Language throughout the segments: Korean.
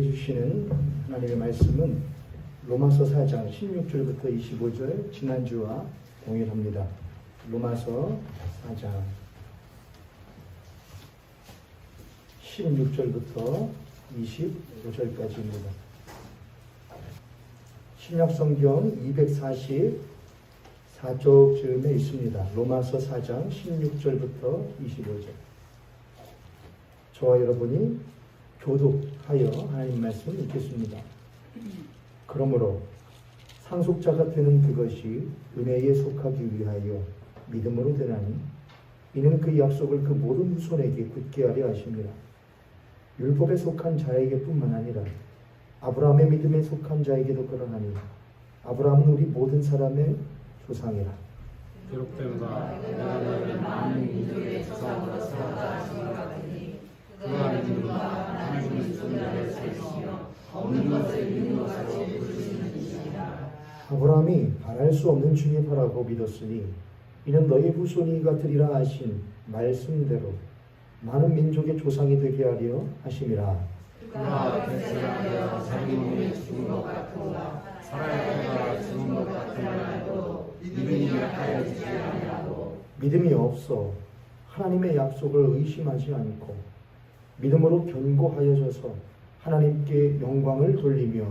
주시는 하나님의 말씀은 로마서 4장 16절부터 25절 지난주와 동일합니다. 로마서 4장 16절부터 25절까지입니다. 신약성경 244쪽쯤에 있습니다. 로마서 4장 16절부터 25절. 저와 여러분이 교독하여 하나님 말씀 읽겠습니다. 그러므로 상속자가 되는 그것이 은혜에 속하기 위하여 믿음으로 되나니 이는 그 약속을 그 모든 후손에게 굳게 하려 하심이라. 율법에 속한 자에게 뿐만 아니라 아브라함의 믿음에 속한 자에게도 그러하니 아브라함은 우리 모든 사람의 조상이라. 기록된 바 내가 너를 많은 민족의 조상으로 세웠다 하신 것 같으니 그가 믿음과 하나님의 존재를 살리시며 없는 것을 있는 것으로 부르시는 이시라. 아브라함이 바랄 수 없는 중에 바라고 믿었으니 이는 너희 후손이 같으리라 하신 말씀대로 많은 민족의 조상이 되게 하려 하심이라. 그가 백세하여 자기 몸에 죽은 것 같으나 살아야 때가 죽은 것 같으나도 믿음이 약하여 지지 아니하고 믿음이 없어 하나님의 약속을 의심하지 않고 믿음으로 견고하여져서 하나님께 영광을 돌리며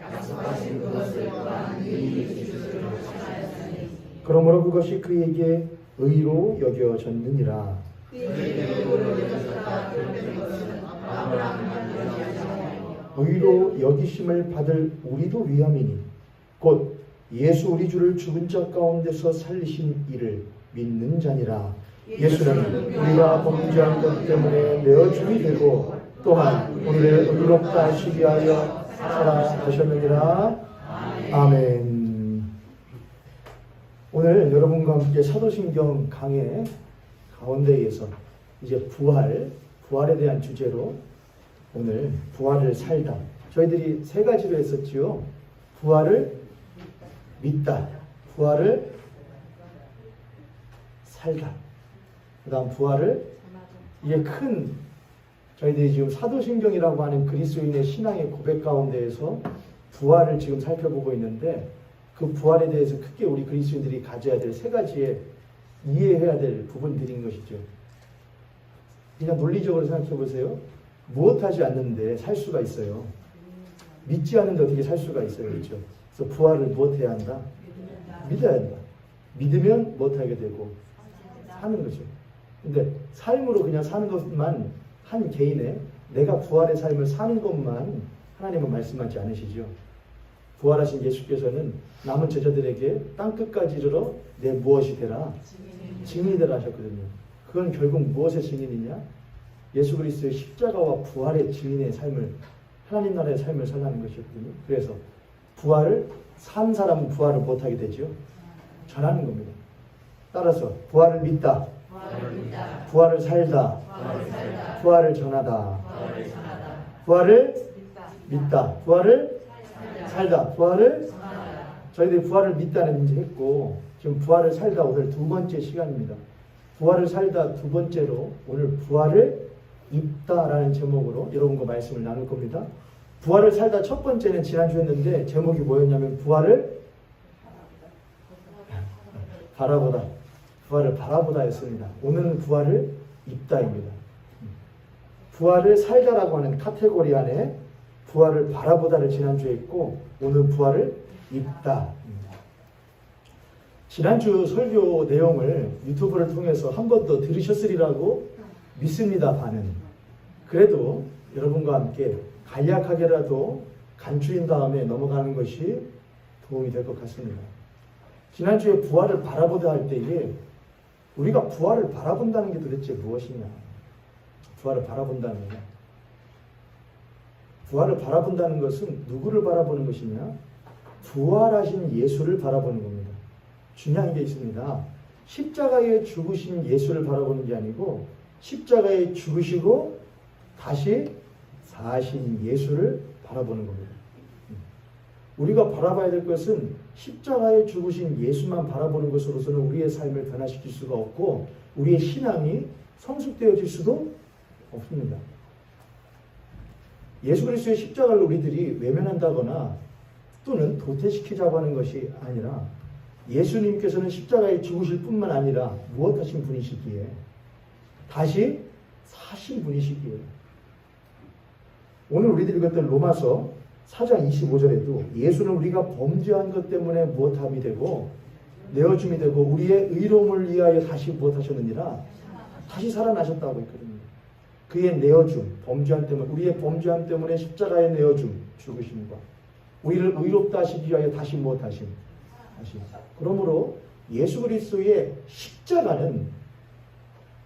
약속하신 그것을 또한 의인이 주시기를 하였으니 그러므로 그것이 그에게 의로 여겨졌느니라. 그에게 의로 여겨졌다 그런 것은 아브라함만 여겨지지 아니하며 의로 여기심을 받을 우리도 위함이니 곧 예수 우리 주를 죽은 자 가운데서 살리신 이를 믿는 자니라. 예수는 우리가 범죄한 것 때문에 내어 죽이 되고 또한 우리를 의롭다 하시기 위하여 살아가셨느니라. 아멘. 오늘 여러분과 함께 사도신경 강의 가운데에서 이제 부활에 대한 주제로 오늘 부활을 살다. 저희들이 세 가지로 했었지요. 부활을 믿다, 부활을 살다. 그 다음 부활을, 이게 큰 저희들이 지금 사도신경이라고 하는 그리스도인의 신앙의 고백 가운데에서 부활을 지금 살펴보고 있는데 그 부활에 대해서 크게 우리 그리스도인들이 가져야 될 세 가지의 이해해야 될 부분들인 것이죠. 그냥 논리적으로 생각해 보세요. 무엇하지 않는데 살 수가 있어요. 믿지 않는데 어떻게 살 수가 있어요. 그렇죠? 그래서 부활을 무엇해야 한다? 믿어야 한다. 믿으면 무엇하게 되고 사는 거죠. 근데 삶으로 그냥 사는 것만 한 개인의 내가 부활의 삶을 사는 것만 하나님은 말씀하지 않으시죠. 부활하신 예수께서는 남은 제자들에게 땅끝까지 이르러 내 무엇이 되라? 증인이 되라 하셨거든요. 그건 결국 무엇의 증인이냐? 예수 그리스도의 십자가와 부활의 증인의 삶을, 하나님 나라의 삶을 살라는 것이었거든요. 그래서 부활을 산 사람은 부활을 못하게 되죠. 전하는 겁니다. 따라서 부활을 믿다, 부활을 살다, 부활을 전하다, 부활을 믿다, 부활을 살다, 부활을 저희들이 부활을 믿다는 이제 했고 지금 부활을 살다 오늘 두 번째 시간입니다. 부활을 살다 두 번째로 오늘 부활을 입다라는 제목으로 여러분과 말씀을 나눌 겁니다. 부활을 살다 첫 번째는 지난주 했는데 제목이 뭐였냐면 부활을 바라보다, 부활을 바라보다였습니다. 오늘은 부활을 입다입니다. 부활을 살다라고 하는 카테고리 안에 부활을 바라보다를 지난주에 했고 오늘 부활을 입다. 지난주 설교 내용을 유튜브를 통해서 한 번 더 들으셨으리라고 믿습니다. 반은. 그래도 여러분과 함께 간략하게라도 간추린 다음에 넘어가는 것이 도움이 될 것 같습니다. 지난주에 부활을 바라보다 할 때에 우리가 부활을 바라본다는 게 도대체 무엇이냐? 부활을 바라본다는 게 부활을 바라본다는 것은 누구를 바라보는 것이냐? 부활하신 예수를 바라보는 겁니다. 중요한 게 있습니다. 십자가에 죽으신 예수를 바라보는 게 아니고 십자가에 죽으시고 다시 사신 예수를 바라보는 겁니다. 우리가 바라봐야 될 것은 십자가에 죽으신 예수만 바라보는 것으로서는 우리의 삶을 변화시킬 수가 없고 우리의 신앙이 성숙되어질 수도 없습니다. 예수 그리스도의 십자가를 우리들이 외면한다거나 또는 도태시키자고 하는 것이 아니라 예수님께서는 십자가에 죽으실 뿐만 아니라 무엇하신 분이시기에 다시 사신 분이시기에 오늘 우리들이 읽었던 로마서 4장 25절에도 예수는 우리가 범죄한 것 때문에 무엇함이 되고 내어줌이 되고 우리의 의로움을 위하여 다시 무엇하셨느니라 다시 살아나셨다고 했거든요. 그의 내어줌, 범죄함 때문에 우리의 범죄함 때문에 십자가에 내어줌, 죽으심과 우리를 의롭다 하시기 위하여 다시 무엇하심? 다시. 그러므로 예수 그리스도의 십자가는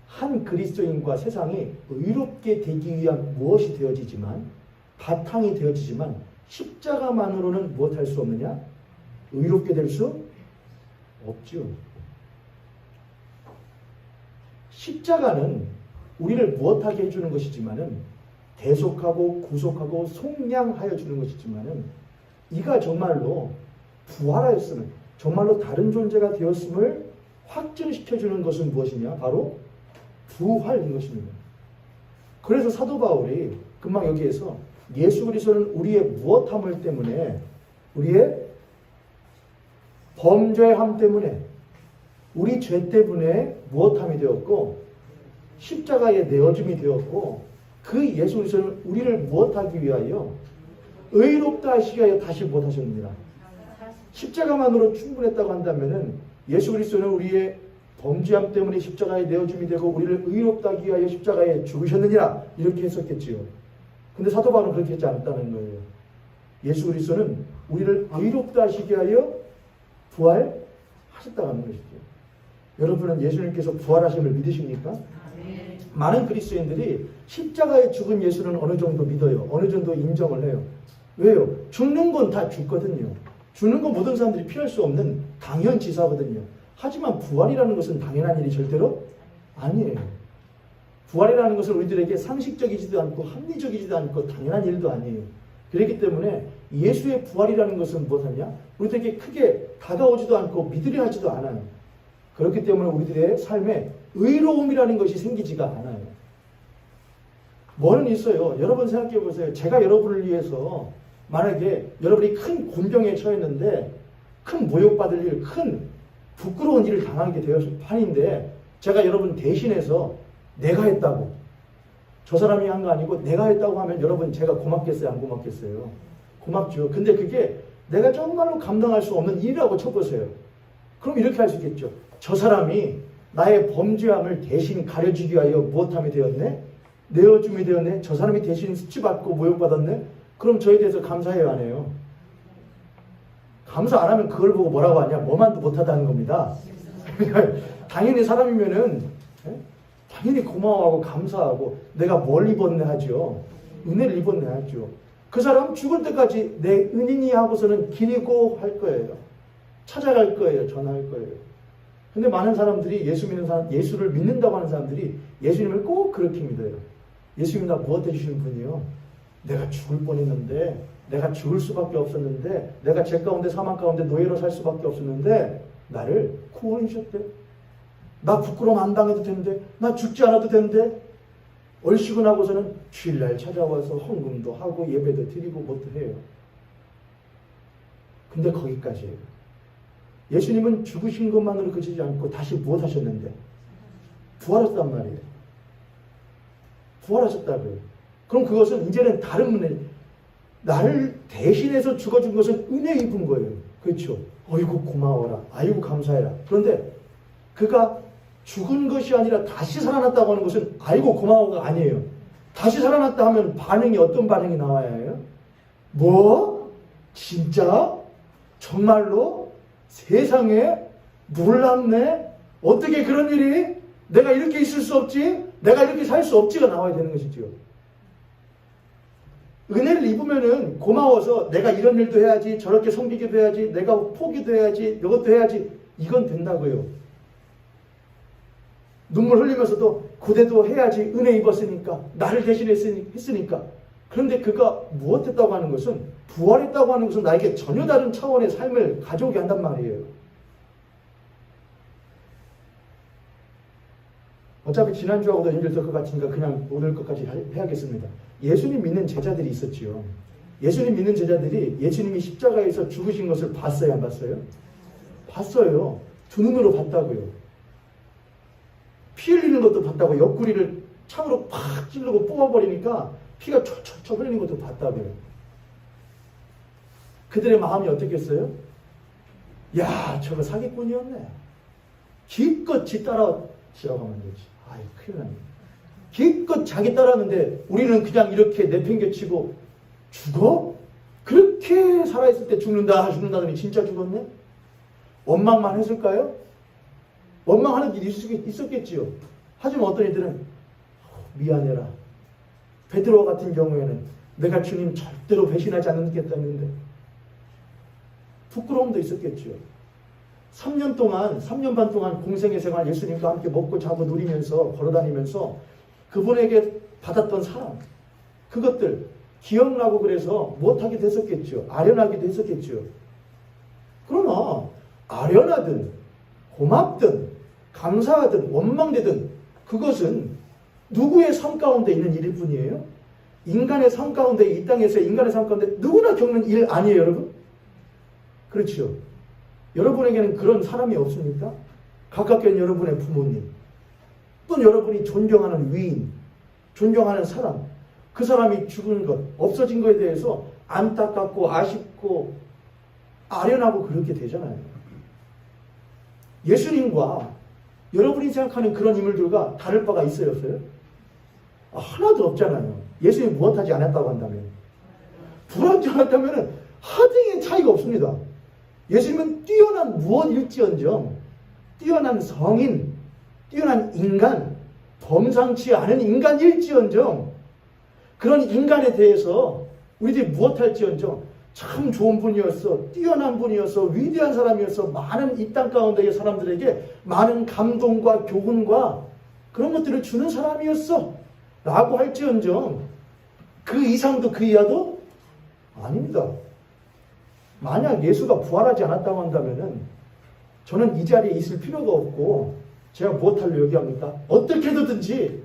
한 그리스도인과 세상이 의롭게 되기 위한 무엇이 되어지지만 바탕이 되어지지만 십자가만으로는 무엇할 수 없느냐? 의롭게 될 수 없죠. 십자가는 우리를 무엇하게 해주는 것이지만은 대속하고 구속하고 속량하여 주는 것이지만은 이가 정말로 부활하였으면 정말로 다른 존재가 되었음을 확증시켜주는 것은 무엇이냐? 바로 부활인 것입니다. 그래서 사도 바울이 금방 여기에서 예수 그리스도는 우리의 무엇함을 때문에 우리의 범죄함 때문에 우리 죄 때문에 무엇함이 되었고 십자가에 내어줌이 되었고 그 예수 그리스도는 우리를 무엇하기 위하여 의롭다 하시기 위하여 다시 무엇하셨느니라 십자가만으로 충분했다고 한다면은 예수 그리스도는 우리의 범죄함 때문에 십자가에 내어줌이 되고 우리를 의롭다 하기 위하여 십자가에 죽으셨느니라 이렇게 했었겠지요. 근데 사도 바울은 그렇게 했지 않았다는 거예요. 예수 그리스도는 우리를 의롭다 하시기 위하여 부활하셨다고 하는 것이죠. 여러분은 예수님께서 부활하심을 믿으십니까? 많은 그리스도인들이 십자가에 죽은 예수는 어느 정도 믿어요. 어느 정도 인정을 해요. 왜요? 죽는 건 다 죽거든요. 죽는 건 모든 사람들이 피할 수 없는 당연지사거든요. 하지만 부활이라는 것은 당연한 일이 절대로 아니에요. 부활이라는 것은 우리들에게 상식적이지도 않고 합리적이지도 않고 당연한 일도 아니에요. 그렇기 때문에 예수의 부활이라는 것은 무엇하냐? 우리들에게 크게 다가오지도 않고 믿으려 하지도 않아요. 그렇기 때문에 우리들의 삶에 의로움이라는 것이 생기지가 않아요. 뭐는 있어요. 여러분 생각해 보세요. 제가 여러분을 위해서 만약에 여러분이 큰 곤병에 처했는데 큰 모욕받을 일, 큰 부끄러운 일을 당하게 되었을 판인데 제가 여러분 대신해서 내가 했다고 저 사람이 한 거 아니고 내가 했다고 하면 여러분 제가 고맙겠어요? 안 고맙겠어요? 고맙죠. 근데 그게 내가 정말로 감당할 수 없는 일이라고 쳐보세요. 그럼 이렇게 할 수 있겠죠. 저 사람이 나의 범죄함을 대신 가려주기 위하여 무엇함이 되었네? 내어줌이 되었네? 저 사람이 대신 수치받고 모욕받았네? 그럼 저에 대해서 감사해요? 안 해요? 감사 안 하면 그걸 보고 뭐라고 하냐? 뭐만도 못하다는 겁니다. 당연히 사람이면은 당연히 고마워하고 감사하고 내가 뭘 입었네 하죠. 은혜를 입었네 하죠. 그 사람 죽을 때까지 내 은인이 하고서는 기리고 할 거예요. 찾아갈 거예요. 전화할 거예요. 근데 많은 사람들이 예수를 믿는다고 하는 사람들이 예수님을 꼭 그렇게 믿어요. 예수님 나 무엇 해주시는 분이요? 내가 죽을 뻔했는데 내가 죽을 수밖에 없었는데 내가 죄 가운데 사망 가운데 노예로 살 수밖에 없었는데 나를 구원해 주셨대. 나 부끄러움 안 당해도 되는데 나 죽지 않아도 되는데 얼씨구 나고서는 주일날 찾아와서 헌금도 하고 예배도 드리고 뭐도 해요. 근데 거기까지예요. 예수님은 죽으신 것만으로 그치지 않고 다시 무엇 하셨는데? 부활하셨단 말이에요. 부활하셨다고요. 그럼 그것은 이제는 다른 은혜, 나를 대신해서 죽어준 것은 은혜 입은 거예요. 그렇죠? 어이구 고마워라. 아이고 감사해라. 그런데 그가 죽은 것이 아니라 다시 살아났다고 하는 것은 아이고 고마워가 아니에요. 다시 살아났다 하면 반응이 어떤 반응이 나와야 해요? 뭐? 진짜? 정말로? 세상에? 놀랍네? 어떻게 그런 일이? 내가 이렇게 있을 수 없지? 내가 이렇게 살 수 없지가 나와야 되는 것이죠. 은혜를 입으면은 고마워서 내가 이런 일도 해야지, 저렇게 섬기기도 해야지, 내가 포기도 해야지, 이것도 해야지, 이건 된다고요. 눈물 흘리면서도 고대도 해야지, 은혜 입었으니까, 나를 대신했으니까. 그런데 그가 무엇했다고 하는 것은, 부활했다고 하는 것은 나에게 전혀 다른 차원의 삶을 가져오게 한단 말이에요. 어차피 지난주하고도 연결될 것 같으니까 그냥 오늘 것까지 해야겠습니다. 예수님 믿는 제자들이 있었지요. 예수님 믿는 제자들이 예수님이 십자가에서 죽으신 것을 봤어요, 안 봤어요? 봤어요. 두 눈으로 봤다고요. 피 흘리는 것도 봤다고. 옆구리를 창으로 팍 찌르고 뽑아버리니까 피가 촤촤촤 흘리는 것도 봤다고요. 그들의 마음이 어떻겠어요? 야, 저거 사기꾼이었네. 기껏 지 따라지라고 하면 되지. 아이, 큰일 났네. 기껏 자기 따라하는데 우리는 그냥 이렇게 내팽개치고 죽어? 그렇게 살아있을 때 죽는다더니 진짜 죽었네? 원망만 했을까요? 원망하는 일이 있었겠지요. 하지만 어떤 이들은 미안해라. 베드로와 같은 경우에는 내가 주님 절대로 배신하지 않겠다는데 부끄러움도 있었겠지요. 3년 반 동안 공생의 생활 예수님과 함께 먹고 자고 누리면서 걸어다니면서 그분에게 받았던 사랑, 그것들 기억나고 그래서 못하게 됐었겠죠. 아련하기도 했었겠죠. 그러나 아련하든 고맙든 감사하든 원망되든 그것은 누구의 삶 가운데 있는 일일 뿐이에요. 인간의 삶 가운데, 이 땅에서 인간의 삶 가운데 누구나 겪는 일 아니에요, 여러분? 그렇죠. 여러분에게는 그런 사람이 없습니까? 가깝게 있는 여러분의 부모님, 또 여러분이 존경하는 위인, 존경하는 사람, 그 사람이 죽은 것, 없어진 것에 대해서 안타깝고 아쉽고 아련하고 그렇게 되잖아요. 예수님과 여러분이 생각하는 그런 인물들과 다를 바가 있어요, 없어요? 하나도 없잖아요. 예수님이 무엇하지 않았다고 한다면, 불하지 않았다면 하등의 차이가 없습니다. 예수님은 뛰어난 무엇일지언정, 뛰어난 성인, 뛰어난 인간, 범상치 않은 인간일지언정, 그런 인간에 대해서 우리들이 무엇할지언정 참 좋은 분이었어, 뛰어난 분이었어, 위대한 사람이었어, 많은 이 땅 가운데의 사람들에게 많은 감동과 교훈과 그런 것들을 주는 사람이었어 라고 할지언정 그 이상도 그 이하도 아닙니다. 만약 예수가 부활하지 않았다고 한다면은 저는 이 자리에 있을 필요가 없고 제가 무엇하려 얘기합니까? 어떻게든지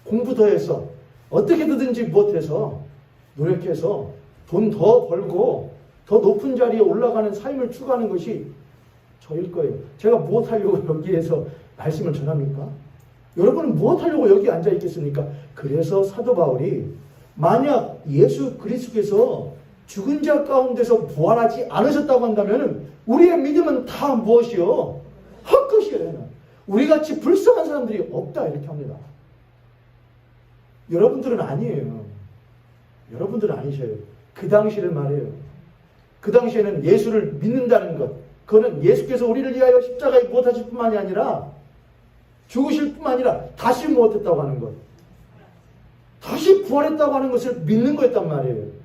공부 더 해서 어떻게든지 무엇해서 노력해서 돈 더 벌고 더 높은 자리에 올라가는 삶을 추구하는 것이 저일 거예요. 제가 무엇하려고 여기에서 말씀을 전합니까? 여러분은 무엇하려고 여기 앉아 있겠습니까? 그래서 사도 바울이 만약 예수 그리스도께서 죽은 자 가운데서 부활하지 않으셨다고 한다면 우리의 믿음은 다 무엇이요? 헛것이에요. 우리같이 불쌍한 사람들이 없다 이렇게 합니다. 여러분들은 아니에요. 여러분들은 아니셔요. 그 당시를 말해요. 그 당시에는 예수를 믿는다는 것, 그거는 예수께서 우리를 위하여 십자가에 무엇하실 뿐만이 아니라 죽으실 뿐만 아니라 다시 무엇했다고 하는 것, 다시 부활했다고 하는 것을 믿는 거였단 말이에요.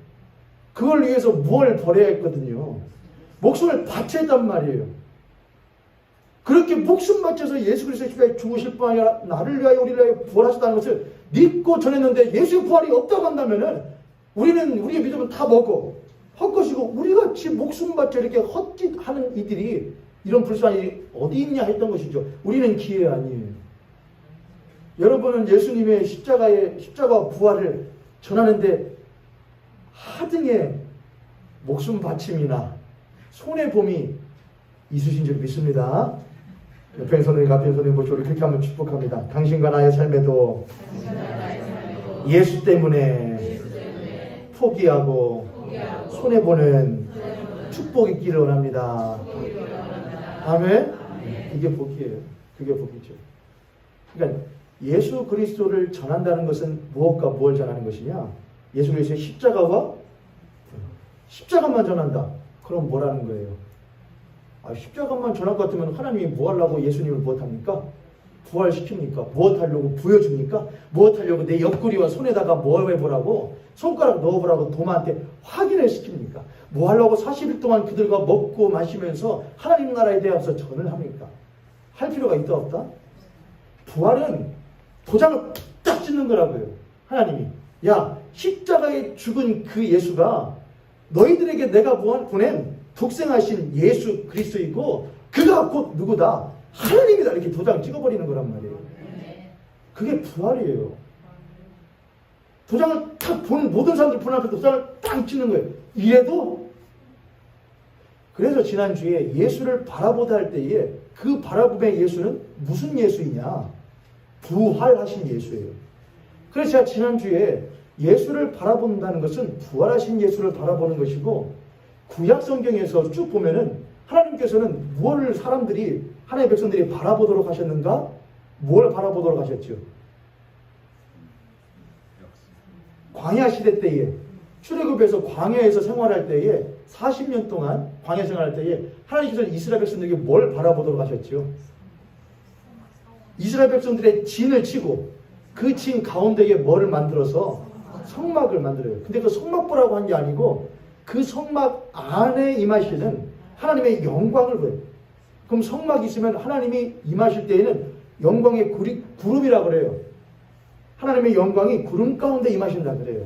그걸 위해서 뭘 버려야 했거든요. 목숨을 바쳐야 했단 말이에요. 그렇게 목숨 바쳐서 예수 그리스도의 십자가에 죽으실 뿐 아니라 나를 위하여 우리를 위하여 부활하셨다는 것을 믿고 전했는데 예수의 부활이 없다고 한다면은 우리는 우리의 믿음은 다 먹고 헛것이고 우리같이 목숨 바쳐 이렇게 헛짓하는 이들이 이런 불쌍한 일이 어디 있냐 했던 것이죠. 우리는 기회 아니에요. 여러분은 예수님의 십자가와 부활을 전하는데 하등의 목숨 바침이나 손해봄이 있으신 줄 믿습니다. 옆에 손을 앞에 손을 보시고 그렇게 한번 축복합니다. 당신과 나의 삶에도 예수 때문에 포기하고 손해보는 축복이 있기를 원합니다. 아멘? 이게 복이에요. 그게 복이죠. 그러니까 예수 그리스도를 전한다는 것은 무엇과 무엇을 전하는 것이냐? 예수 그리스도의 십자가만 전한다. 그럼 뭐라는 거예요? 십자가만 전할 것 같으면 하나님이 뭐 하려고 예수님을 무엇합니까? 부활시킵니까? 무엇하려고 부여줍니까? 무엇하려고 내 옆구리와 손에다가 뭐 해보라고? 손가락 넣어보라고 도마한테 확인을 시킵니까? 뭐 하려고 40일 동안 그들과 먹고 마시면서 하나님 나라에 대해서 전을 합니까? 할 필요가 있다 없다? 부활은 도장을 딱 찍는 거라고요. 하나님이 야 십자가에 죽은 그 예수가 너희들에게 내가 보낸 독생하신 예수 그리스도이고 그가 곧 누구다? 하나님이다. 이렇게 도장 찍어버리는 거란 말이에요. 그게 부활이에요. 도장을 탁 보는 모든 사람들 분 앞에 도장을 딱 찍는 거예요. 이래도 그래서 지난주에 예수를 바라보다 할 때에 그 바라봄의 예수는 무슨 예수이냐? 부활하신 예수예요. 그래서 제가 지난주에 예수를 바라본다는 것은 부활하신 예수를 바라보는 것이고 구약 성경에서 쭉 보면은 하나님께서는 무엇을 사람들이 하나님의 백성들이 바라보도록 하셨는가? 뭘 바라보도록 하셨죠? 광야 시대 때에 출애굽에서 광야에서 생활할 때에 40년 동안 광야 생활할 때에 하나님께서 이스라엘 백성들에게 뭘 바라보도록 하셨죠? 이스라엘 백성들의 진을 치고 그 진 가운데에 뭐를 만들어서 성막을 만들어요. 근데 그 성막보라고 한 게 아니고 그 성막 안에 임하시는 하나님의 영광을 보여요. 그럼 성막이 있으면 하나님이 임하실 때에는 영광의 구름이라고 그래요. 하나님의 영광이 구름 가운데 임하신다 그래요.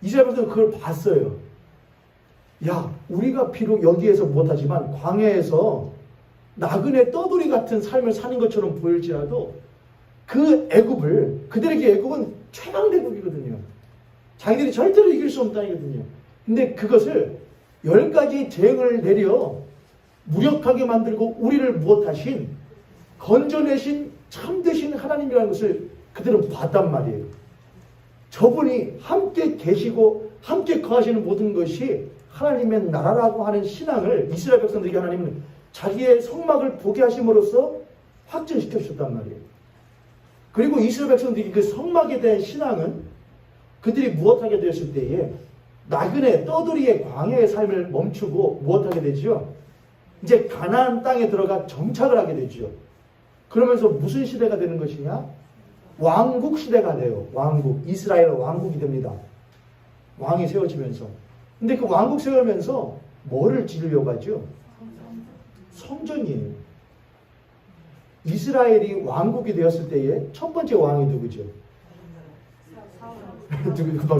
이스라엘 백성은 그걸 봤어요. 야, 우리가 비록 여기에서 못하지만 광야에서 나그네 떠돌이 같은 삶을 사는 것처럼 보일지라도 그 애굽을, 그들에게 애굽은 최강대국이거든요. 자기들이 절대로 이길 수 없다니거든요. 근데 그것을 10가지 재앙을 내려 무력하게 만들고 우리를 무엇하신 건져내신 참되신 하나님이라는 것을 그들은 봤단 말이에요. 저분이 함께 계시고 함께 거하시는 모든 것이 하나님의 나라라고 하는 신앙을 이스라엘 백성들에게 하나님은 자기의 성막을 보게 하심으로써 확증시켜 주셨단 말이에요. 그리고 이스라엘 백성들이 그 성막에 대한 신앙은 그들이 무엇하게 되었을 때에 나그네 떠돌이의 광야의 삶을 멈추고 무엇하게 되죠? 이제 가나안 땅에 들어가 정착을 하게 되죠. 그러면서 무슨 시대가 되는 것이냐? 왕국 시대가 돼요. 왕국. 이스라엘 왕국이 됩니다. 왕이 세워지면서. 근데 그 왕국 세우면서 뭐를 지으려고 하죠? 성전이에요. 이스라엘이 왕국이 되었을 때에 첫 번째 왕이 누구죠? 누가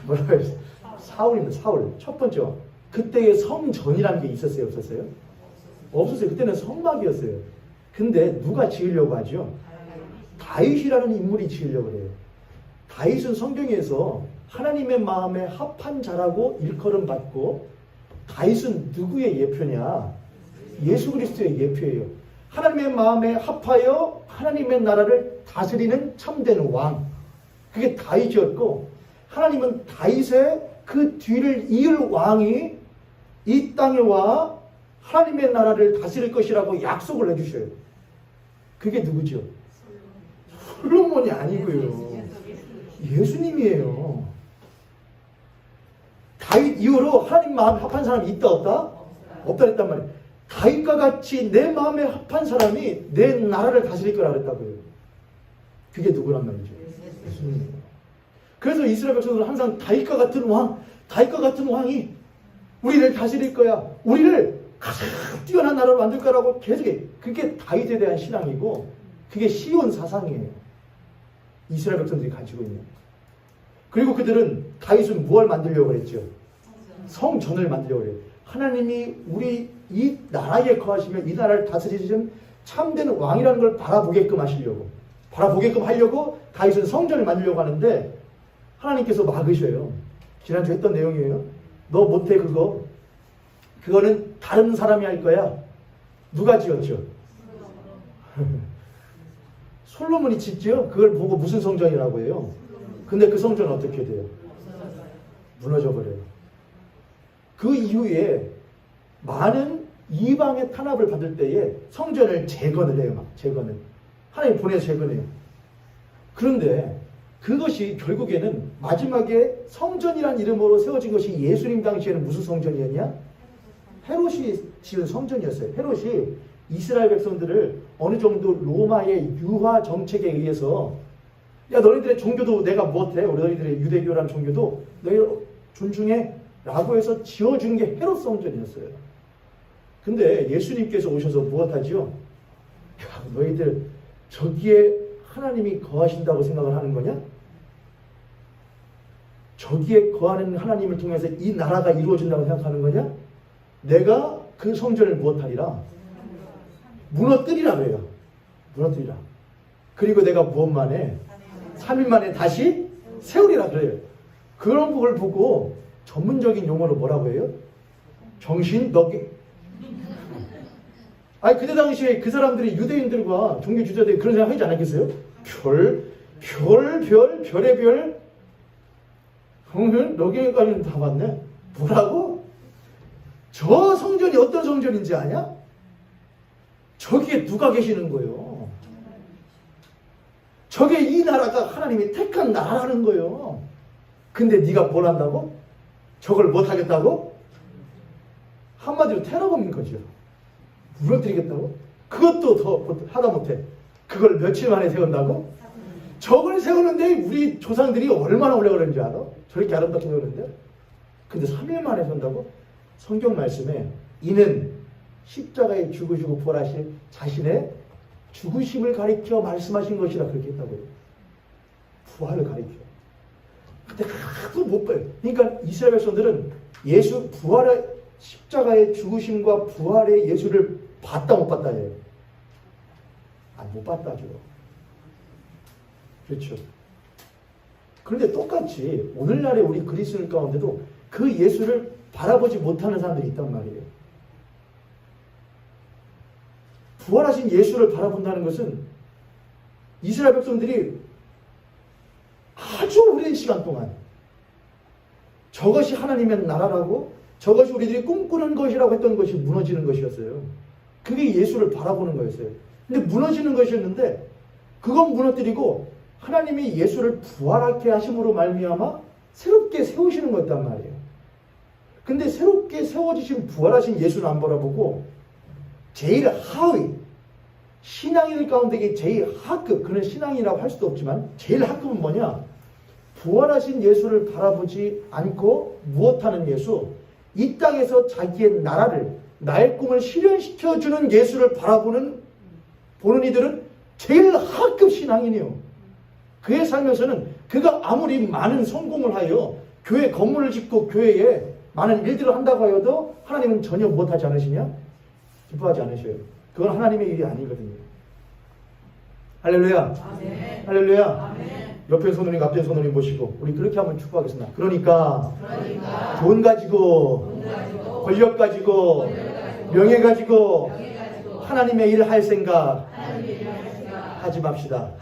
뭐라고 했어? 사울입니다. 사울. 첫 번째 왕. 그때의 성전이라는 게 있었어요? 없었어요? 없었어요. 그때는 성막이었어요. 근데 누가 지으려고 하죠? 다윗이라는 인물이 지으려고 해요. 다윗은 성경에서 하나님의 마음에 합한 자라고 일컬음 받고 다윗은 누구의 예표냐? 예수 그리스도의 예표예요. 하나님의 마음에 합하여 하나님의 나라를 다스리는 참된 왕. 그게 다윗이었고 하나님은 다윗의 그 뒤를 이을 왕이 이 땅에 와 하나님의 나라를 다스릴 것이라고 약속을 해주셔요. 그게 누구죠? 솔로몬이 아니고요. 예수님이에요. 다윗 이후로 하나님 마음에 합한 사람이 있다 없다? 없다 했단 말이에요. 다윗과 같이 내 마음에 합한 사람이 내 나라를 다스릴 거라 그랬다고요. 그게 누구란 말이죠? 예수님. 그래서 이스라엘 백성들은 항상 다윗과 같은 왕, 다윗과 같은 왕이 우리를 다스릴 거야. 우리를 가장 뛰어난 나라로 만들 거라고 계속해. 그게 다윗에 대한 신앙이고 그게 시온 사상이에요. 이스라엘 백성들이 가지고 있는. 그리고 그들은 다윗은 무엇을 만들려고 했죠? 성전을 만들려고 해요. 하나님이 우리 이 나라에 거하시며 이 나라를 다스리시는 참된 왕이라는 걸 바라보게끔 하시려고. 바라보게끔 하려고 다윗은 성전을 만들려고 하는데 하나님께서 막으셔요. 지난주에 했던 내용이에요. 너 못해 그거. 그거는 다른 사람이 할 거야. 누가 지었죠? 솔로몬이 짓죠? 그걸 보고 무슨 성전이라고 해요? 근데 그 성전은 어떻게 돼요? 무너져 버려요. 그 이후에 많은 이방의 탄압을 받을 때에 성전을 재건을 해요. 막 재건을. 하나님 보내서 재건해요. 그런데 그것이 결국에는 마지막에 성전이란 이름으로 세워진 것이 예수님 당시에는 무슨 성전이었냐? 헤롯이 지은 성전이었어요. 헤롯이 이스라엘 백성들을 어느 정도 로마의 유화 정책에 의해서 야 너희들의 종교도 내가 못해. 우리 너희들의 유대교라는 종교도 너희 존중해 라고 해서 지어준 게 헤롯 성전이었어요. 근데 예수님께서 오셔서 무엇하죠? 야 너희들 저기에 하나님이 거하신다고 생각을 하는 거냐? 저기에 거하는 하나님을 통해서 이 나라가 이루어진다고 생각하는 거냐? 내가 그 성전을 무엇하리라? 무너뜨리라 그래요. 무너뜨리라. 그리고 내가 무엇 만에 3일 만에 다시 세우리라 그래요. 그런 걸 보고 전문적인 용어로 뭐라고 해요? 정신 너기. 아니 그때 당시에 그 사람들이 유대인들과 종교 주자들이 그런 생각 하지 않았겠어요? 별의 별, 정신 너기까지는 다 봤네. 뭐라고? 저 성전이 어떤 성전인지 아냐? 저기에 누가 계시는 거예요? 저게 이 나라가 하나님이 택한 나라라는 거예요. 근데 네가 뭘 한다고? 저걸 못 하겠다고? 한마디로 테러범인 거죠. 무너뜨리겠다고? 그것도 더 하다못해 그걸 며칠 만에 세운다고? 저걸 세우는데 우리 조상들이 얼마나 오래 걸렸는지 알아? 저렇게 아름답게 세우는데? 근데 3일 만에 세운다고? 성경 말씀에 이는 십자가에 죽으시고 부활하실 자신의 죽으심을 가리켜 말씀하신 것이라 그렇게 했다고요. 부활을 가리켜. 근데 그거 못 봐요. 그러니까 이스라엘 백성들은 예수 부활의 십자가의 죽으심과 부활의 예수를 봤다 못 봤다 해요. 못 봤다죠. 그렇죠. 그런데 똑같이 오늘날의 우리 그리스도인 가운데도 그 예수를 바라보지 못하는 사람들이 있단 말이에요. 부활하신 예수를 바라본다는 것은 이스라엘 백성들이 아주 오랜 시간 동안 저것이 하나님의 나라라고 저것이 우리들이 꿈꾸는 것이라고 했던 것이 무너지는 것이었어요. 그게 예수를 바라보는 거였어요. 근데 무너지는 것이었는데 그건 무너뜨리고 하나님이 예수를 부활하게 하심으로 말미암아 새롭게 세우시는 거였단 말이에요. 근데 새롭게 세워지신 부활하신 예수는 안 바라보고 제일 하위 신앙인 가운데 제일 하급, 그는 신앙이라고 할 수도 없지만 제일 하급은 뭐냐? 부활하신 예수를 바라보지 않고 무엇하는 예수? 이 땅에서 자기의 나라를 나의 꿈을 실현시켜주는 예수를 보는 이들은 제일 하급 신앙인이요. 그의 삶에서는 그가 아무리 많은 성공을 하여 교회 건물을 짓고 교회에 많은 일들을 한다고 하여도 하나님은 전혀 못하지 않으시냐? 기뻐하지 않으셔요. 그건 하나님의 일이 아니거든요. 할렐루야. 아멘. 할렐루야. 아멘. 옆에 손으님 앞에 손으님 보시고 우리 그렇게 한번 축복하겠습니다. 그러니까 돈 가지고 권력 가지고 명예 가지고 하나님의 일을 할 생각 하지 맙시다.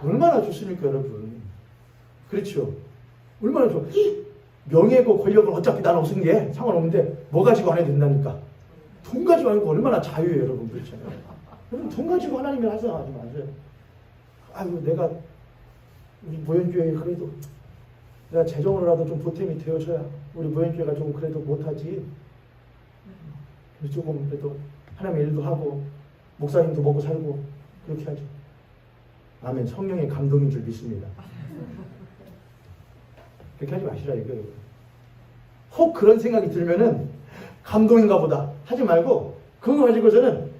얼마나 좋습니까 여러분. 그렇죠. 얼마나 좋아. 명예고 권력은 어차피 나는 없은 게 상관없는데 뭐 가지고 안 해도 된다니까. 돈 가지고 하는 거 얼마나 자유예요 여러분. 그렇잖아요. 여러분 돈 가지고 하나님을 할 생각하지 마세요. 아이고 내가 우리 모현교회 그래도 내가 재정으로라도 좀 보탬이 되어줘야 우리 모현교회가 좀 그래도 못하지. 조금 그래도 하나님의 일도 하고 목사님도 먹고 살고 그렇게 하죠. 아멘. 성령의 감동인 줄 믿습니다. 그렇게 하지 마시라 이거예요. 혹 그런 생각이 들면은 감동인가 보다 하지 말고 그거 가지고서는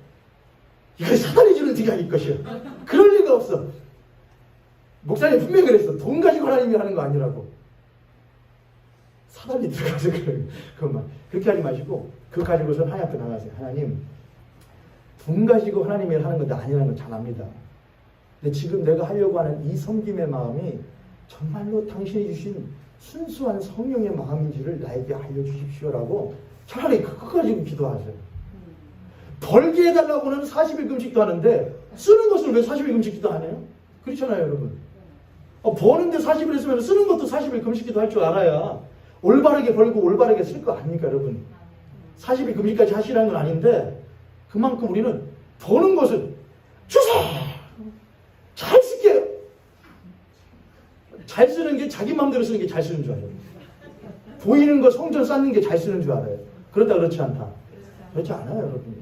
이거 사단이 주는 생각일 것이야. 그럴 리가 없어. 목사님 분명히 그랬어. 돈 가지고 하나님이 하는 거 아니라고. 사단이 들어가서 그것만 그렇게 하지 마시고 그거 가지고서는 하나님 앞에 나가세요. 하나님 돈 가지고 하나님이 하는 것도 아니라는 걸 잘 압니다. 근데 지금 내가 하려고 하는 이 섬김의 마음이 정말로 당신이 주신 순수한 성령의 마음인지를 나에게 알려주십시오라고 차라리 그거 가지고 기도하세요. 벌게 해달라고는 40일 금식도 하는데 쓰는 것을 왜 40일 금식기도 안 해요? 그렇잖아요 여러분. 버는데 40일 했으면 쓰는 것도 40일 금식기도 할 줄 알아야 올바르게 벌고 올바르게 쓸 거 아닙니까 여러분. 40일 금식까지 하시라는 건 아닌데 그만큼 우리는 버는 것은 주세요. 잘 쓸게요. 잘 쓰는 게 자기 마음대로 쓰는 게 잘 쓰는 줄 알아요. 보이는 거 성전 쌓는 게 잘 쓰는 줄 알아요. 그렇다 그렇지 않다. 그렇지 않아요 여러분.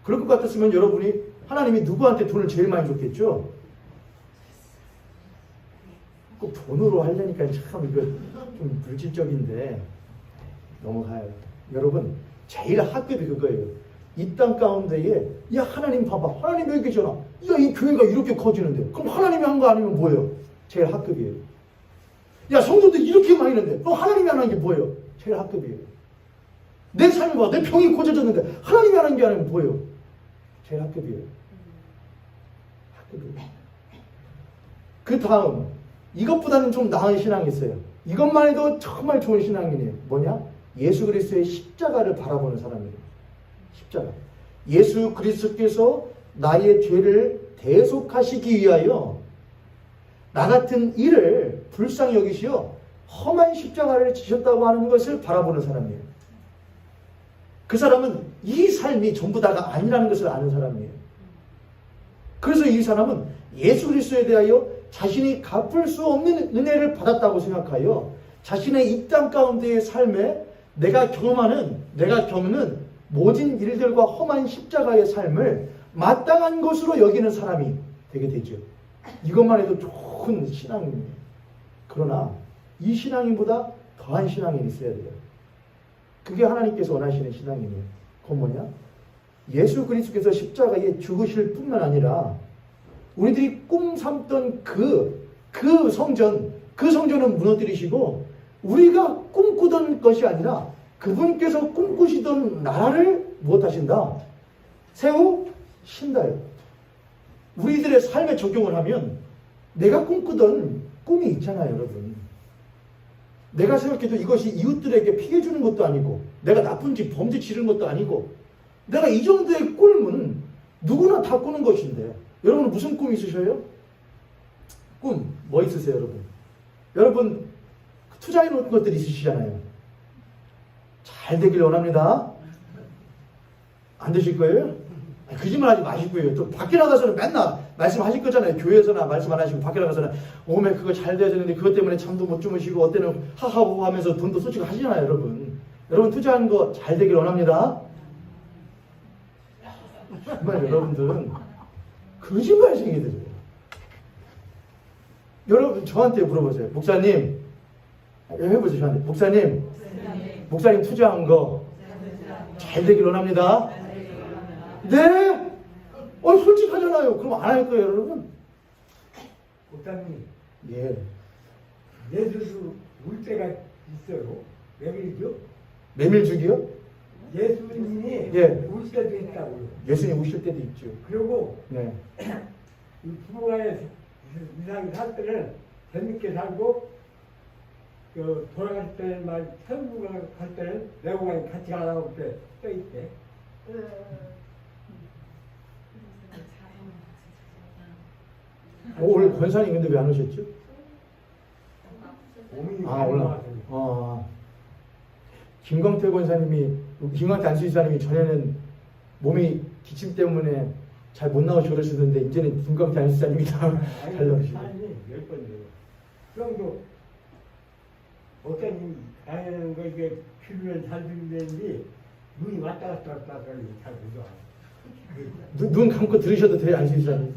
그럴 것 같았으면 여러분이 하나님이 누구한테 돈을 제일 많이 줬겠죠? 꼭 돈으로 하려니까 참 이거 좀 물질적인데 넘어가요. 여러분 제일 학급이 그거예요. 이 땅 가운데에 야 하나님 봐봐. 하나님 여기 계시잖아. 야 이 교회가 이렇게 커지는데 그럼 하나님이 한 거 아니면 뭐예요? 제일 학급이에요. 야 성도들 이렇게 많이 있는데 그럼 하나님이 하는 게 뭐예요? 제일 학급이에요. 내 삶이 봐. 내 병이 고쳐졌는데 하나님이 하는 게 아니면 뭐예요? 제일 학급이에요. 그 다음 이것보다는 좀 나은 신앙이 있어요. 이것만 해도 정말 좋은 신앙이네요. 뭐냐? 예수 그리스도의 십자가를 바라보는 사람이에요. 십자가. 예수 그리스도께서 나의 죄를 대속하시기 위하여 나 같은 이를 불쌍히 여기시어 험한 십자가를 지셨다고 하는 것을 바라보는 사람이에요. 그 사람은 이 삶이 전부 다가 아니라는 것을 아는 사람이에요. 그래서 이 사람은 예수 그리스도에 대하여 자신이 갚을 수 없는 은혜를 받았다고 생각하여 자신의 이 땅 가운데의 삶에 내가 겪는 모진 일들과 험한 십자가의 삶을 마땅한 것으로 여기는 사람이 되게 되죠. 이것만 해도 좋은 신앙입니다. 그러나 이 신앙인보다 더한 신앙이 있어야 돼요. 그게 하나님께서 원하시는 신앙이에요. 그건 뭐냐? 예수 그리스도께서 십자가에 죽으실 뿐만 아니라 우리들이 꿈 삼던 그 성전은 무너뜨리시고 우리가 꿈꾸던 것이 아니라 그분께서 꿈꾸시던 나라를 무엇하신다? 세우신다요. 우리들의 삶에 적용을 하면 내가 꿈꾸던 꿈이 있잖아요, 여러분. 내가 생각해도 이것이 이웃들에게 피해 주는 것도 아니고 내가 나쁜 짓 범죄 지르는 것도 아니고 내가 이 정도의 꿈은 누구나 다 꾸는 것인데 여러분 무슨 꿈 있으셔요? 꿈 뭐 있으세요, 여러분? 여러분 투자해 놓은 것들 있으시잖아요. 잘 되길 원합니다. 안 되실 거예요? 거짓말 하지 마시고요. 또 밖에 나가서는 맨날 말씀하실 거잖아요. 교회에서나 말씀 안 하시고 밖에 나가서는 오메 그거 잘 돼야 되는데 그것 때문에 잠도 못 주무시고 어때는 하하호 하면서 돈도 솔직히 하시잖아요, 여러분. 여러분 투자한 거 잘 되길 원합니다. 정말 여러분들은 거짓말쟁이들이에요. 여러분 저한테 물어보세요. 목사님 해보세요. 저한테 목사님 투자한 거 잘 되길 원합니다. 네? 솔직하잖아요. 그럼 안 할 거예요, 여러분? 목사님, 예. 예수도 울 때가 있어요. 왜 그러죠? 메밀주기요? 예수님이 예. 울 때도 있다고요. 예수님 우실 때도 있죠. 그리고 네. 이 부모의 이상 살 때는 재밌게 살고 돌아갈 때만 천국을 갈 때는 내고가 같이 가라고 때 써있대. 오늘 권사님 근데 왜 안 오셨죠? 몸이 오늘. 김광태 권사님이, 김광태 안수지사님이 전에는 몸이 기침 때문에 잘 못 나오시고 그러시던데 이제는 김광태 안수지사님이 다 잘 나오시고. 아니, 10번이에요. 그럼도 목사님 다니는 거 이게 필요는 잘 들리는지 눈이 왔다 갔다 하니 잘 보죠. 눈 감고 들으셔도 돼요, 안수지사님.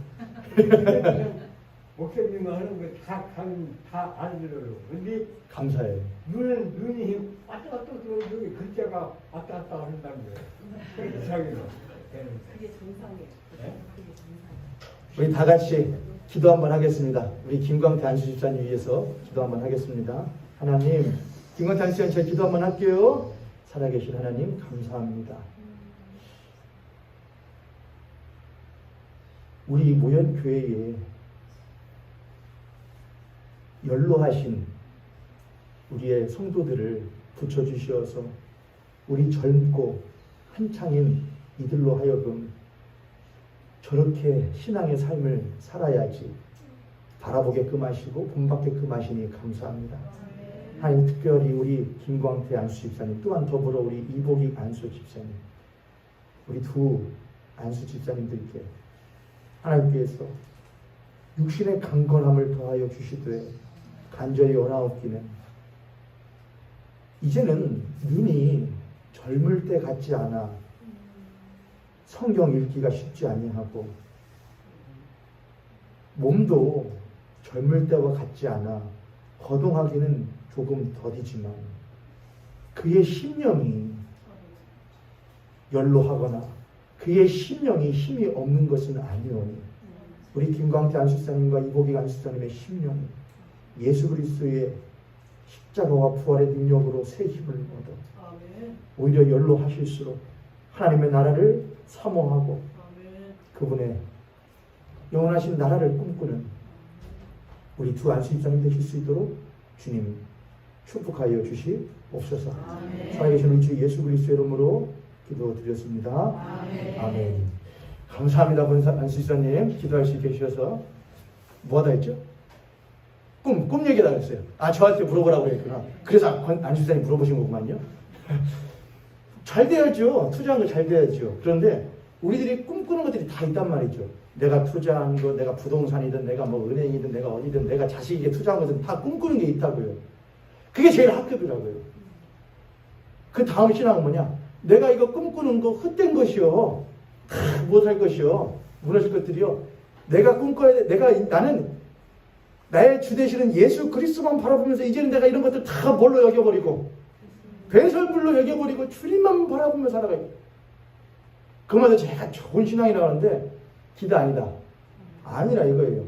목사님 하는 거다 안 들어요. 근데 감사해요. 눈이 왔다 갔다 들어오고 글자가 왔다 갔다 한다는 거예요. 이상해요. 그게 정상이에요. 네? 그게 정상이에요. 우리 다 같이 기도 한번 하겠습니다. 우리 김광태 안수집사님 위해서 기도 한번 하겠습니다. 하나님, 김광태 안수집사님 제가 기도 한번 할게요. 살아계신 하나님 감사합니다. 우리 모현 교회에 연로하신 우리의 성도들을 붙여주시어서 우리 젊고 한창인 이들로 하여금 저렇게 신앙의 삶을 살아야지 바라보게끔 하시고 본받게끔 하시니 감사합니다. 하나님 특별히 우리 김광태 안수 집사님 또한 더불어 우리 이복익 안수 집사님 우리 두 안수 집사님들께 하나님께서 육신의 강건함을 더하여 주시되 간절히 원하옵기는 이제는 눈이 젊을 때 같지 않아 성경 읽기가 쉽지 아니하고 몸도 젊을 때와 같지 않아 거동하기는 조금 더디지만 그의 심령이 연로하거나 그의 심령이 힘이 없는 것은 아니오니 우리 김광태 안수사님과 이복익 안수사님의 심령이 예수 그리스도의 십자가와 부활의 능력으로 새 힘을 얻어 오히려 연로하실수록 하나님의 나라를 사모하고 그분의 영원하신 나라를 꿈꾸는 우리 두 안수 집사님 되실 수 있도록 주님 축복하여 주시옵소서. 살아계신 우리 주 예수 그리스도의 이름으로 기도드렸습니다. 아멘. 감사합니다. 안수 집사님 기도할 수 있게 해주셔서. 뭐하다 했죠? 꿈 얘기다 했어요. 저한테 물어보라고 그랬구나. 그래서 안수 집사님 물어보신 거구만요. 잘 돼야죠. 투자한 거 잘 돼야죠. 그런데 우리들이 꿈꾸는 것들이 다 있단 말이죠. 내가 투자한 거, 내가 부동산이든, 내가 뭐 은행이든, 내가 어디든, 내가 자식에게 투자한 것은 다 꿈꾸는 게 있다고요. 그게 제일 합격이라고요. 그 다음 신앙은 뭐냐? 내가 이거 꿈꾸는 거 헛된 것이요. 못할 것이요. 무너질 것들이요. 내가 꿈꿔야 돼. 나는 나의 주 되시는 예수 그리스도만 바라보면서 이제는 내가 이런 것들 다 뭘로 여겨버리고 배설물로 여겨버리고 주님만 바라보며 살아가요. 그마다 제가 좋은 신앙이라고 하는데 기도 아니다. 아니라 이거예요.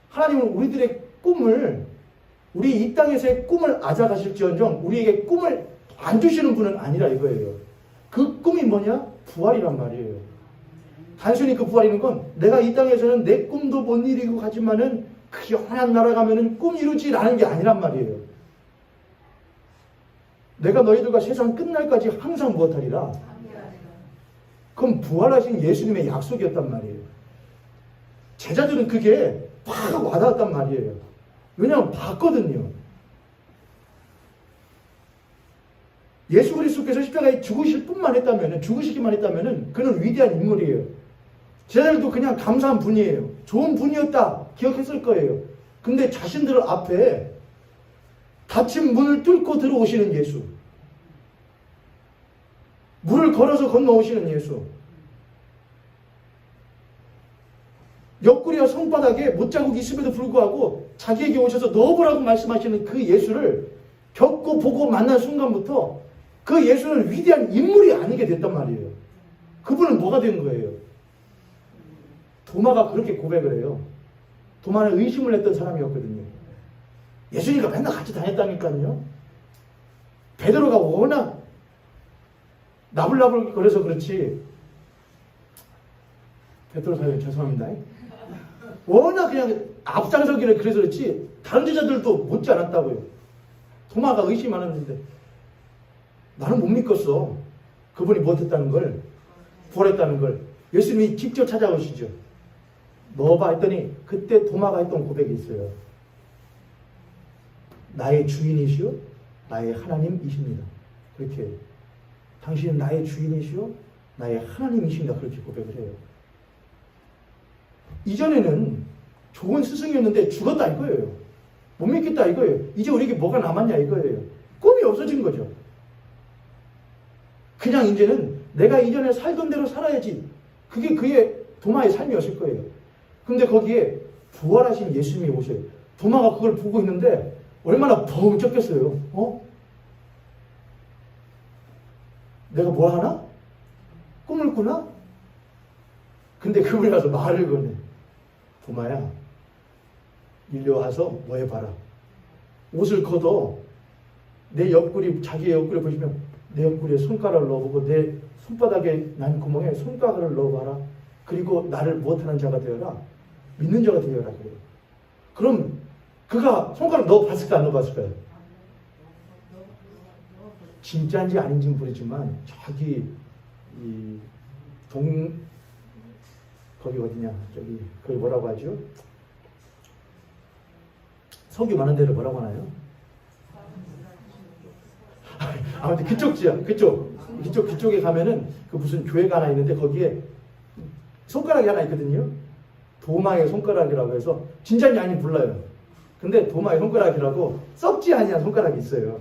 하나님은 우리들의 꿈을 우리 이 땅에서의 꿈을 앗아가실지언정 우리에게 꿈을 안 주시는 분은 아니라 이거예요. 그 꿈이 뭐냐? 부활이란 말이에요. 단순히 그 부활이는 건 내가 이 땅에서는 내 꿈도 못 이루고 가지만은 그 영원한 나라 가면은 꿈 이루지라는 게 아니란 말이에요. 내가 너희들과 세상 끝날까지 항상 무엇하리라? 그건 부활하신 예수님의 약속이었단 말이에요. 제자들은 그게 확 와닿았단 말이에요. 왜냐하면 봤거든요. 예수 그리스도께서 십자가에 죽으시기만 했다면은 그는 위대한 인물이에요. 제자들도 그냥 감사한 분이에요. 좋은 분이었다 기억했을 거예요. 근데 자신들 앞에 닫힌 문을 뚫고 들어오시는 예수, 물을 걸어서 건너오시는 예수, 옆구리와 손바닥에 못자국이 있음에도 불구하고 자기에게 오셔서 넣어보라고 말씀하시는 그 예수를 겪고 보고 만난 순간부터 그 예수는 위대한 인물이 아니게 됐단 말이에요. 그분은 뭐가 된 거예요? 도마가 그렇게 고백을 해요. 도마는 의심을 했던 사람이었거든요. 예수님과 맨날 같이 다녔다니까요. 베드로가 워낙 나불나불 거려서 그렇지. 베드로 사장님 죄송합니다. 워낙 그냥 앞장서기를 그래서 그렇지 다른 제자들도 못지 않았다고요. 도마가 의심하는데 나는 못 믿겠어. 그분이 못했다는 걸, 부활했다는 걸. 예수님이 직접 찾아오시죠. 넣어봐 했더니 그때 도마가 했던 고백이 있어요. 나의 주인이시오, 나의 하나님이십니다. 그렇게 당신은 나의 주인이시오, 나의 하나님이십니다. 그렇게 고백을 해요. 이전에는 좋은 스승이었는데 죽었다 이거예요. 못 믿겠다 이거예요. 이제 우리에게 뭐가 남았냐 이거예요. 꿈이 없어진 거죠. 그냥 이제는 내가 이전에 살던 대로 살아야지. 그게 그의 도마의 삶이었을 거예요. 근데 거기에 부활하신 예수님이 오셔요. 도마가 그걸 보고 있는데 얼마나 벙 쪘겠어요. 내가 뭘 하나? 꿈을 꾸나? 근데 그분이 와서 말을 거네. 도마야, 일리 와서 뭐 해봐라. 옷을 걷어 내 옆구리, 자기의 옆구리 보시면 내 옆구리에 손가락을 넣어보고 내 손바닥에 난 구멍에 손가락을 넣어봐라. 그리고 나를 못하는 자가 되어라. 믿는 자가 되어라. 그래요. 그럼 그가 손가락 넣어봤을까 안 넣어봤을까요? 진짜인지 아닌지는 모르지만 저기 거기 어디냐 저기 그걸 뭐라고 하죠? 석유 많은 데를 뭐라고 하나요? 아무튼 그쪽 지역 그쪽에 가면은 그 무슨 교회가 하나 있는데 거기에 손가락이 하나 있거든요. 도마의 손가락이라고 해서 진짜인지 아닌지 몰라요. 근데 도마의 손가락이라고 썩지 아니한 손가락이 있어요.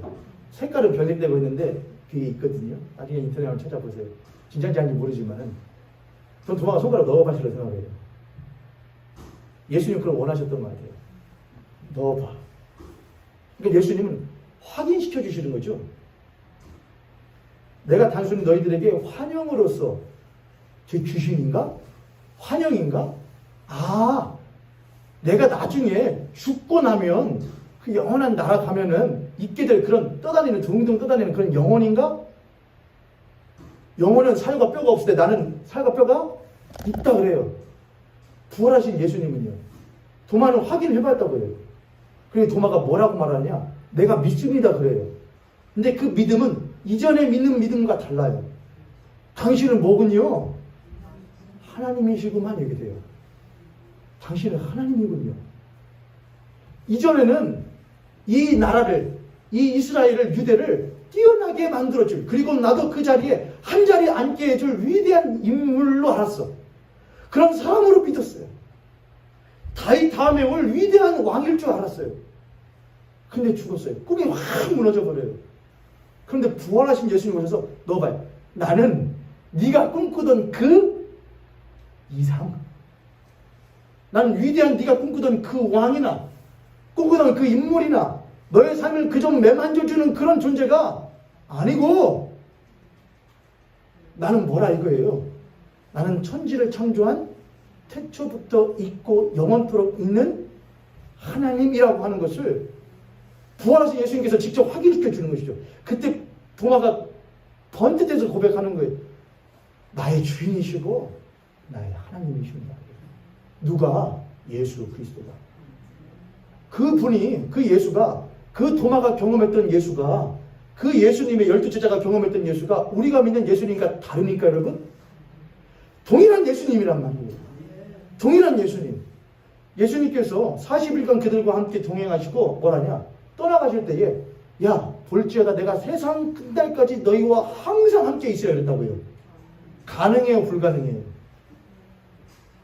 색깔은 변색되고 있는데 그게 있거든요. 나중에 인터넷에 한번 찾아보세요. 진짜인지 아닌지 모르지만은 전 도마가 손가락 넣어봐시라고 생각해요. 예수님 그걸 원하셨던 것 같아요. 넣어봐. 그러니까 예수님은 확인시켜 주시는 거죠. 내가 단순히 너희들에게 환영으로서 제 귀신인가? 환영인가? 내가 나중에 죽고 나면 그 영원한 나라 가면은 있게 될 그런 떠다니는 둥둥 떠다니는 그런 영혼인가? 영혼은 살과 뼈가 없을 때 나는 살과 뼈가 있다 그래요. 부활하신 예수님은요. 도마는 확인해봤다고요. 그리고 도마가 뭐라고 말하냐? 내가 믿습니다 그래요. 근데 그 믿음은 이전에 믿는 믿음과 달라요. 당신은 뭐군요? 하나님이시구만 이렇게 돼요. 당신은 하나님이군요. 이전에는 이 나라를, 이 이스라엘을, 유대를 뛰어나게 만들어줄, 그리고 나도 그 자리에 한 자리에 앉게 해줄 위대한 인물로 알았어. 그런 사람으로 믿었어요. 다윗 다음에 올 위대한 왕일 줄 알았어요. 근데 죽었어요. 꿈이 확 무너져 버려요. 그런데 부활하신 예수님 오셔서 너 봐요. 나는 네가 꿈꾸던 그 이상, 나는 위대한 네가 꿈꾸던 그 왕이나 꿈꾸던 그 인물이나 너의 삶을 그저 매만져주는 그런 존재가 아니고, 나는 뭐라 이거예요. 나는 천지를 창조한 태초부터 있고 영원토록 있는 하나님이라고 하는 것을 부활하신 예수님께서 직접 확인시켜 주는 것이죠. 그때 도마가 번듯해서 고백하는 거예요. 나의 주인이시고 나의 하나님이십니다. 누가? 예수 그리스도가. 그 분이, 그 예수가, 그 도마가 경험했던 예수가, 그 예수님의 12제자가 경험했던 예수가 우리가 믿는 예수님과 다르니까 여러분? 동일한 예수님이란 말이에요. 동일한 예수님. 예수님께서 40일간 그들과 함께 동행하시고 뭐라냐? 떠나가실 때에 야 볼지어다 내가 세상 끝날까지 너희와 항상 함께 있어야 했다고요. 가능해요? 불가능해요?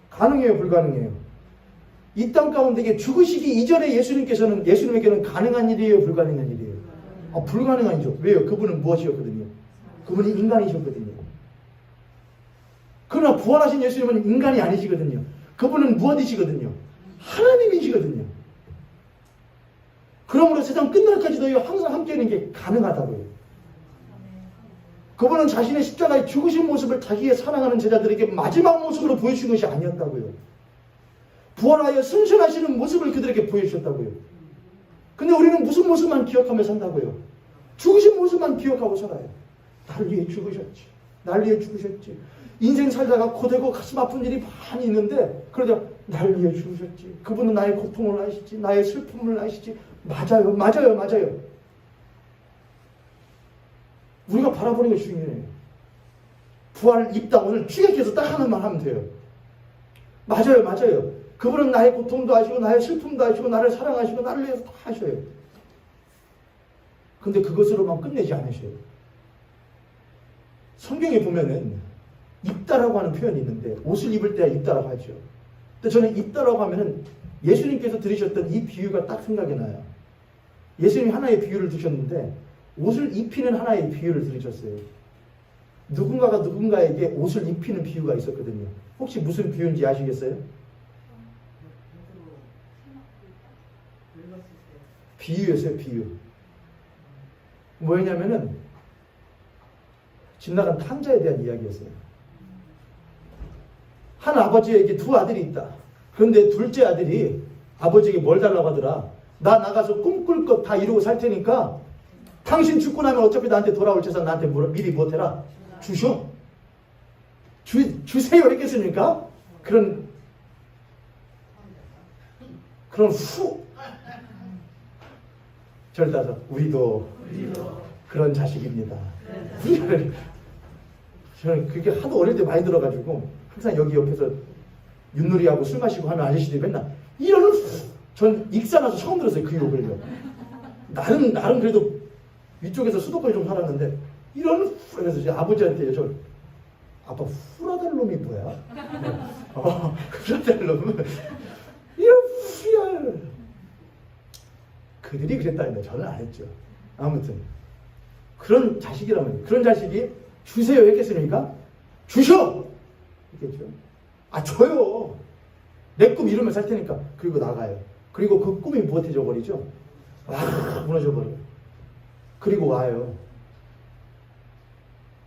가능해요? 불가능해요? 이 땅 가운데 죽으시기 이전에 예수님에게는 가능한 일이에요? 불가능한 일이에요? 불가능한이죠. 왜요? 그분은 무엇이었거든요? 그분이 인간이셨거든요. 그러나 부활하신 예수님은 인간이 아니시거든요. 그분은 무엇이시거든요? 하나님이시거든요. 그러므로 세상 끝날까지 너희와 항상 함께 있는 게 가능하다고요. 그분은 자신의 십자가에 죽으신 모습을 자기의 사랑하는 제자들에게 마지막 모습으로 보여주신 것이 아니었다고요. 부활하여 승천하시는 모습을 그들에게 보여주셨다고요. 근데 우리는 무슨 모습만 기억하며 산다고요? 죽으신 모습만 기억하고 살아요. 날 위해 죽으셨지. 날 위해 죽으셨지. 인생 살다가 고되고 가슴 아픈 일이 많이 있는데 그러자 날 위해 죽으셨지. 그분은 나의 고통을 아시지. 나의 슬픔을 아시지. 맞아요. 맞아요. 맞아요. 우리가 바라보는 것이 중요해요. 부활 입다 오늘 취객해서 딱 하나만 하면 돼요. 맞아요. 맞아요. 그분은 나의 고통도 아시고 나의 슬픔도 아시고 나를 사랑하시고 나를 위해서 다 하셔요. 근데 그것으로만 끝내지 않으셔요. 성경에 보면은 입다라고 하는 표현이 있는데 옷을 입을 때야 입다라고 하죠. 근데 저는 입다라고 하면은 예수님께서 들으셨던 이 비유가 딱 생각이 나요. 예수님이 하나의 비유를 드셨는데 옷을 입히는 하나의 비유를 들으셨어요. 누군가가 누군가에게 옷을 입히는 비유가 있었거든요. 혹시 무슨 비유인지 아시겠어요? 비유였어요. 비유. 뭐였냐면은 집 나간 탕자에 대한 이야기였어요. 한 아버지에게 두 아들이 있다. 그런데 둘째 아들이 아버지에게 뭘 달라고 하더라. 나 나가서 꿈꿀 것 다 이루고 살 테니까 당신 죽고 나면 어차피 나한테 돌아올 재산 나한테 미리 못해라. 주셔. 주세요 했겠습니까? 그런 저를 따서 우리도 그런 자식입니다. 저는 그게 하도 어릴 때 많이 들어가지고 항상 여기 옆에서 윷놀이하고 술 마시고 하는 아저씨들이 맨날 이러는 전 익사나서 처음 들었어요. 그 욕을요. 나름 그래도 위쪽에서 수도권에 좀 살았는데 이러는 그래서 이제 아버지한테 저 아빠 후라달 놈이 뭐야? 후라달 놈은 이런 후야. 그들이 그랬다는데 저는 안 했죠. 아무튼 그런 자식이라면 그런 자식이 주세요 했겠습니까? 주셔! 했겠죠. 줘요. 내 꿈 이루면 살 테니까. 그리고 나가요. 그리고 그 꿈이 무엇해져 버리죠? 무너져 버려요. 그리고 와요.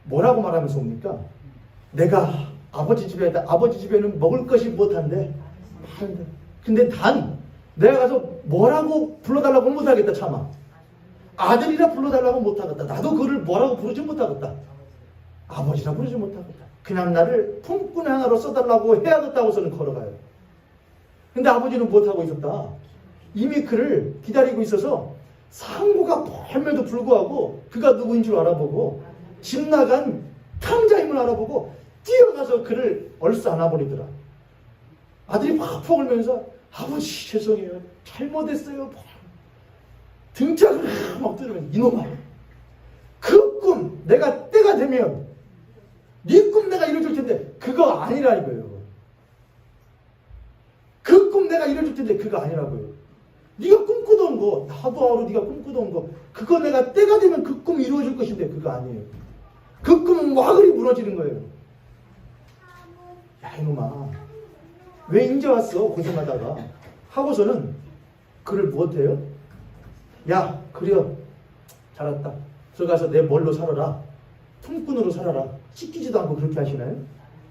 뭐라고 말하면서 옵니까? 내가 아버지 집에는 먹을 것이 무엇한데? 근데 내가 가서 뭐라고 불러달라고 못하겠다 참아. 아들이라 불러달라고 못하겠다. 나도 그를 뭐라고 부르지 못하겠다. 아버지라 부르지 못하겠다. 그냥 나를 품꾼 하나로 써달라고 해야겠다고서는 걸어가요. 근데 아버지는 못하고 있었다. 이미 그를 기다리고 있어서 상고가 멀면도 불구하고 그가 누구인 줄 알아보고 집 나간 탕자임을 알아보고 뛰어가서 그를 얼싸 안아버리더라. 아들이 막 울면서 아버지 죄송해요. 잘못했어요. 등짝을 막 때리면 이놈아. 그 꿈 내가 때가 되면 네 꿈 내가 이뤄줄 텐데 그거 아니라 이거예요. 그 꿈 내가 이뤄줄 텐데 그거 아니라고요. 네가 꿈꾸던 거 나도 알아. 네가 꿈꾸던 거 그거 내가 때가 되면 그 꿈 이루어질 것인데 그거 아니에요. 그 꿈은 와그리 무너지는 거예요. 야 이놈아 왜 인제 왔어 고생하다가 하고서는 그를 무엇해요? 야 그래요 잘했다 들어가서 내 뭘로 살아라 품꾼으로 살아라 씻기지도 않고 그렇게 하시나요?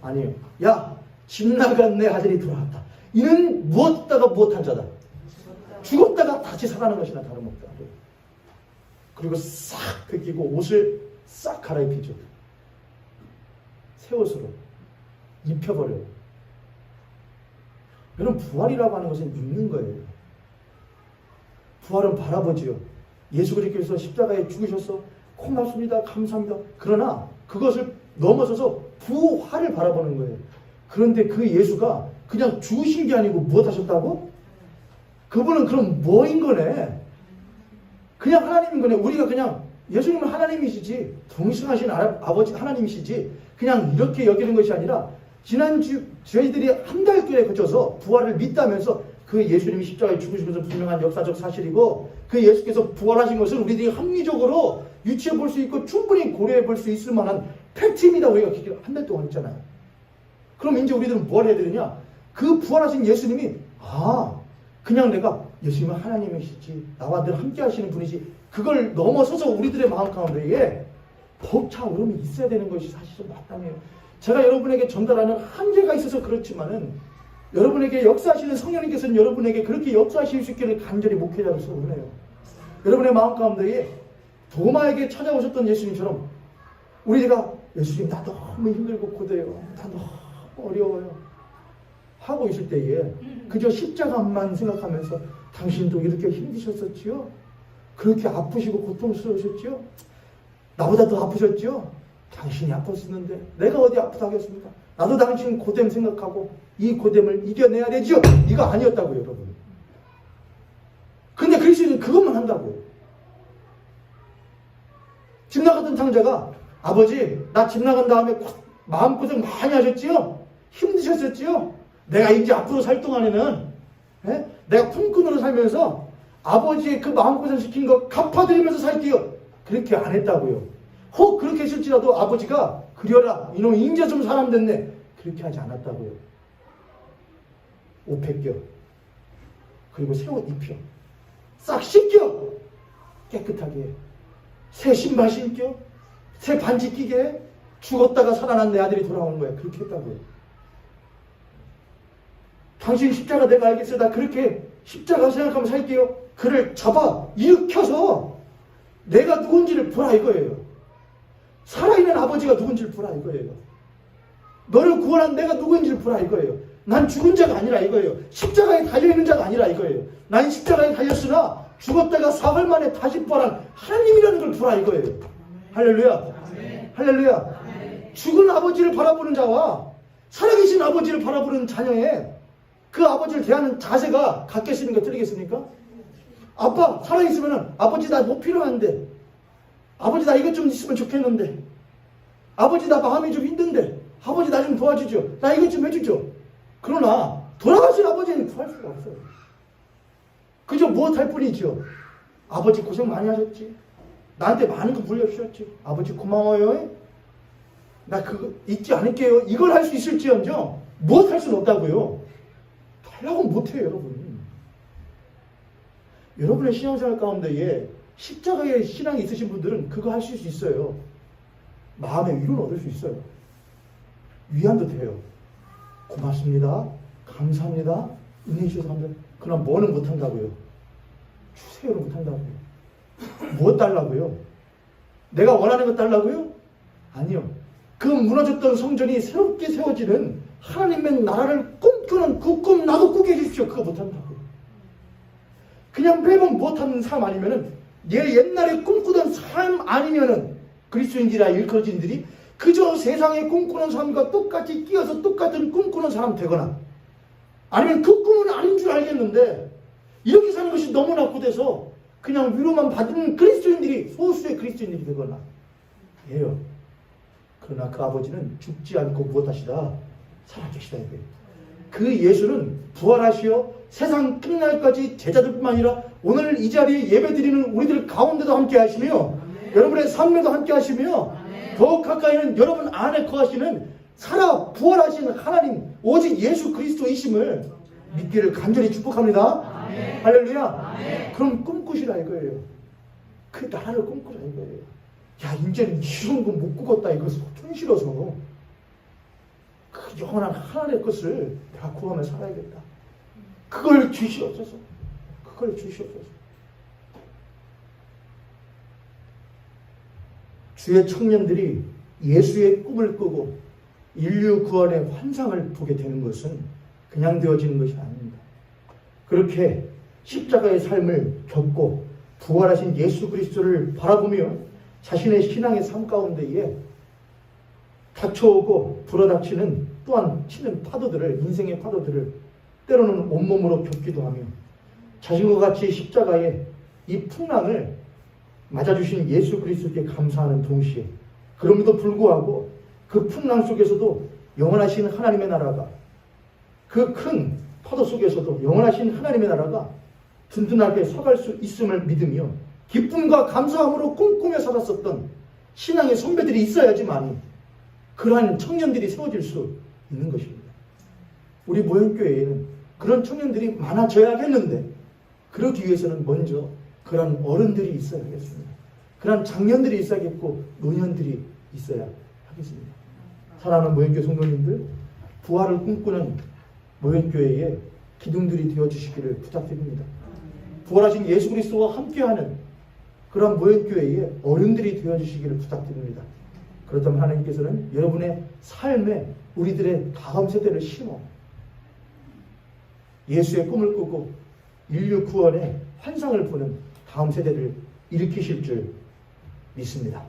아니에요. 야 집 나간 내 아들이 돌아왔다. 이는 무엇다가 무엇한 자다. 죽었다가 다시 살아나는 것이나 다름없다. 그리고 싹 벗기고 옷을 싹 갈아입히죠. 새 옷으로 입혀버려요. 여러분 부활이라고 하는 것은 믿는 거예요. 부활은 바라보지요. 예수 그리스도께서 십자가에 죽으셔서 고맙습니다. 감사합니다. 그러나 그것을 넘어서서 부활을 바라보는 거예요. 그런데 그 예수가 그냥 죽으신 게 아니고 무엇 하셨다고? 그분은 그럼 뭐인 거네? 그냥 하나님인 거네. 우리가 그냥 예수님은 하나님이시지 동승하신 아버지 하나님이시지 그냥 이렇게 여기는 것이 아니라 지난주 저희들이 한 달길에 거쳐서 부활을 믿다면서 그 예수님이 십자가에 죽으신 것은 분명한 역사적 사실이고 그 예수께서 부활하신 것을 우리들이 합리적으로 유추해 볼 수 있고 충분히 고려해 볼 수 있을 만한 팩트입니다. 우리가 한 달 동안 했잖아요. 그럼 이제 우리들은 뭘 해야 되느냐? 그 부활하신 예수님이 그냥 내가 예수님은 하나님이시지 나와 늘 함께 하시는 분이지 그걸 넘어서서 우리들의 마음 가운데에 벅차오름이 있어야 되는 것이 사실은 마땅해요. 제가 여러분에게 전달하는 한계가 있어서 그렇지만은 여러분에게 역사하시는 성령님께서는 여러분에게 그렇게 역사하실 수 있기를 간절히 목회자로서 원해요. 여러분의 마음 가운데에 도마에게 찾아오셨던 예수님처럼 우리가 예수님 나 너무 힘들고 고돼요. 나 너무 어려워요. 하고 있을 때에 그저 십자가만 생각하면서 당신도 이렇게 힘드셨었지요? 그렇게 아프시고 고통스러우셨지요? 나보다 더 아프셨지요? 당신이 아팠었는데 내가 어디 아프다 하겠습니까? 나도 당신 고됨 생각하고 이 고됨을 이겨내야 되죠? 이거 아니었다고요, 여러분. 근데 그리스도는 그것만 한다고요. 집 나갔던 탕자가 아버지 나 집 나간 다음에 마음고생 많이 하셨지요? 힘드셨었지요? 내가 이제 앞으로 살 동안에는 내가 품꾼으로 살면서 아버지의 그 마음고생 시킨 거 갚아드리면서 살게요. 그렇게 안 했다고요. 혹 그렇게 했을지라도 아버지가 그려라 이놈 인자 좀 사람 됐네 그렇게 하지 않았다고요. 옷 벗겨 그리고 새 옷 입혀 싹 씻겨 깨끗하게 새 신발 신겨 새 반지 끼게 죽었다가 살아난 내 아들이 돌아오는 거야. 그렇게 했다고요. 당신 십자가 내가 알겠어요. 나 그렇게 십자가 생각하면 살게요. 그를 잡아 일으켜서 내가 누군지를 보라 이거예요. 살아있는 아버지가 누군지를 보라 이거예요. 너를 구원한 내가 누군지를 보라 이거예요. 난 죽은 자가 아니라 이거예요. 십자가에 달려있는 자가 아니라 이거예요. 난 십자가에 달렸으나 죽었다가 사흘 만에 다시 부활한 하나님이라는 걸 보라 이거예요. 할렐루야. 할렐루야. 죽은 아버지를 바라보는 자와 살아계신 아버지를 바라보는 자녀의 그 아버지를 대하는 자세가 같겠습니까? 틀리겠습니까? 아빠 살아있으면 아버지 나 뭐 필요한데 아버지 나 이것 좀 있으면 좋겠는데 아버지 나 마음이 좀 힘든데 아버지 나 좀 도와주죠. 나 이것 좀 해주죠. 그러나 돌아가신 아버지는 구할 수가 없어요. 그저 무엇할 뿐이죠. 아버지 고생 많이 하셨지. 나한테 많은 거 물려주셨지. 아버지 고마워요. 나 그거 잊지 않을게요. 이걸 할 수 있을지언정 무엇 할 수는 없다고요. 달라고 못해요, 여러분. 여러분의 신앙생활 가운데에 십자가의 신앙이 있으신 분들은 그거 하실 수 있어요. 마음의 위로는 얻을 수 있어요. 위안도 돼요. 고맙습니다. 감사합니다. 은혜 주셔서 감사합니다. 그럼 뭐는 못한다고요? 주세요를 못한다고요. 뭐 달라고요? 내가 원하는 것 달라고요? 아니요. 그 무너졌던 성전이 새롭게 세워지는 하나님의 나라를 꿈꾸는 꿈꾸는 그 꿈 나도 꾸게 해주십시오. 그거 못한다고. 그냥 매번 못하는 삶 아니면은 얘 옛날에 꿈꾸던 삶 아니면은 그리스도인들이나 일컬어진들이 그저 세상에 꿈꾸는 삶과 똑같이 끼어서 똑같은 꿈꾸는 사람 되거나 아니면 그 꿈은 아닌 줄 알겠는데 이렇게 사는 것이 너무 낙후돼서 그냥 위로만 받는 그리스도인들이 소수의 그리스도인들이 되거나 해요. 그러나 그 아버지는 죽지 않고 무엇하시다 살아계시다 이거예요. 그 예수는 부활하시어 세상 끝날까지 제자들뿐만 아니라 오늘 이 자리에 예배드리는 우리들 가운데도 함께 하시며 여러분의 삶에도 함께 하시며 더욱 가까이는 여러분 안에 거하시는 살아 부활하신 하나님 오직 예수 그리스도이심을 믿기를 간절히 축복합니다. 할렐루야. 그럼 꿈꾸시라 이거예요. 그 나라를 꿈꾸라 이거예요. 야 이제는 이런 거 못 꾸겠다 이거 손 실어서 그 영원한 하나님의 것을 내가 구하며 살아야겠다. 그걸 주시옵소서. 그걸 주시옵소서. 주의 청년들이 예수의 꿈을 꾸고 인류 구원의 환상을 보게 되는 것은 그냥 되어지는 것이 아닙니다. 그렇게 십자가의 삶을 겪고 부활하신 예수 그리스도를 바라보며 자신의 신앙의 삶 가운데에 닥쳐오고 불어닥치는 또한 치는 파도들을 인생의 파도들을 때로는 온몸으로 겪기도 하며 자신과 같이 십자가의 이 풍랑을 맞아주신 예수 그리스도께 감사하는 동시에 그럼에도 불구하고 그 풍랑 속에서도 영원하신 하나님의 나라가 그 큰 파도 속에서도 영원하신 하나님의 나라가 든든하게 서갈 수 있음을 믿으며 기쁨과 감사함으로 꿈꾸며 살았었던 신앙의 선배들이 있어야지만 그러한 청년들이 세워질 수 있는 것입니다. 우리 모형교회에는 그런 청년들이 많아져야겠는데 그러기 위해서는 먼저 그런 어른들이 있어야 하겠습니다. 그런 장년들이 있어야겠고 노년들이 있어야 하겠습니다. 사랑하는 모형교회 성도님들, 부활을 꿈꾸는 모형교회의 기둥들이 되어주시기를 부탁드립니다. 부활하신 예수 그리스도와 함께하는 그런 모형교회의 어른들이 되어주시기를 부탁드립니다. 그렇다면 하나님께서는 여러분의 삶에 우리들의 다음 세대를 심어 예수의 꿈을 꾸고 인류 구원의 환상을 보는 다음 세대를 일으키실 줄 믿습니다.